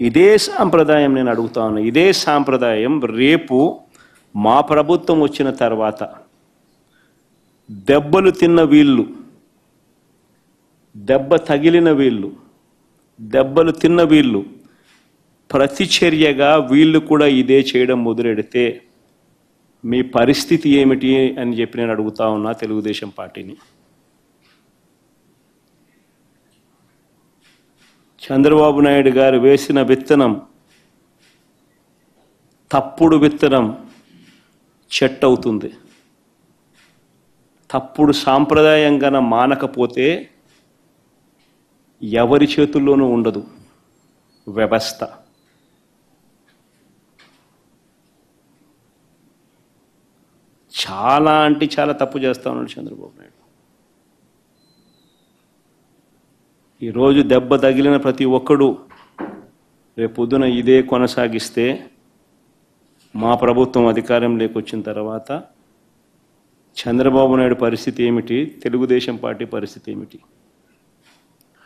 ఇదే సాంప్రదాయం నేను అడుగుతా ఉన్నా. ఇదే సాంప్రదాయం రేపు మా ప్రభుత్వం వచ్చిన తర్వాత దెబ్బలు తిన్న వీళ్ళు, దెబ్బ తగిలిన వీళ్ళు, దెబ్బలు తిన్న వీళ్ళు ప్రతిచర్యగా వీళ్ళు కూడా ఇదే చేయడం మొదలెడితే మీ పరిస్థితి ఏమిటి అని చెప్పి నేను అడుగుతా ఉన్నా తెలుగుదేశం పార్టీని. చంద్రబాబు నాయుడు గారు వేసిన విత్తనం, తప్పుడు విత్తనం చెట్టు అవుతుంది. తప్పుడు సాంప్రదాయంగా మానకపోతే ఎవరి చేతుల్లోనూ ఉండదు వ్యవస్థ. చాలా అంటే చాలా తప్పు చేస్తా ఉన్నాడు చంద్రబాబు నాయుడు. ఈరోజు దెబ్బ తగిలిన ప్రతి ఒక్కడు రేపొద్దున ఇదే కొనసాగిస్తే మా ప్రభుత్వం అధికారంలోకి వచ్చిన తర్వాత చంద్రబాబు నాయుడు పరిస్థితి ఏమిటి, తెలుగుదేశం పార్టీ పరిస్థితి ఏమిటి?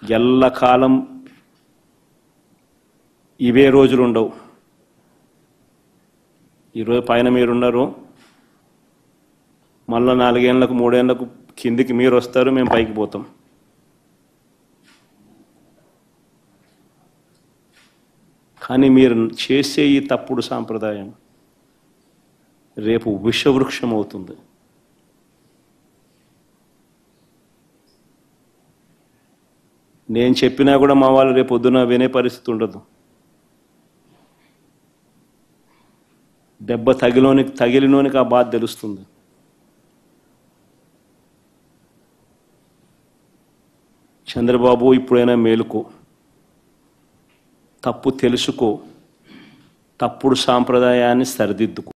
ఎల్లకాలం ఇవే రోజులు ఉండవు. ఈరోజు పైన మీరున్నారు, మళ్ళీ 4 ఏళ్లకు 3 ఏళ్లకు కిందికి మీరు వస్తారు, మేము పైకి పోతాం. కానీ మీరు చేసే ఈ తప్పుడు సాంప్రదాయం రేపు విషవృక్షం అవుతుంది. నేను చెప్పినా కూడా మా వాళ్ళు రేపు పొద్దున వినే పరిస్థితి ఉండదు. దెబ్బ తగిలినోనికి ఆ బాధ తెలుస్తుంది. చంద్రబాబు ఇప్పుడైనా మేలుకో, తప్పు తెలుసుకో, తప్పుడు సాంప్రదాయాన్ని సరిదిద్దుకో.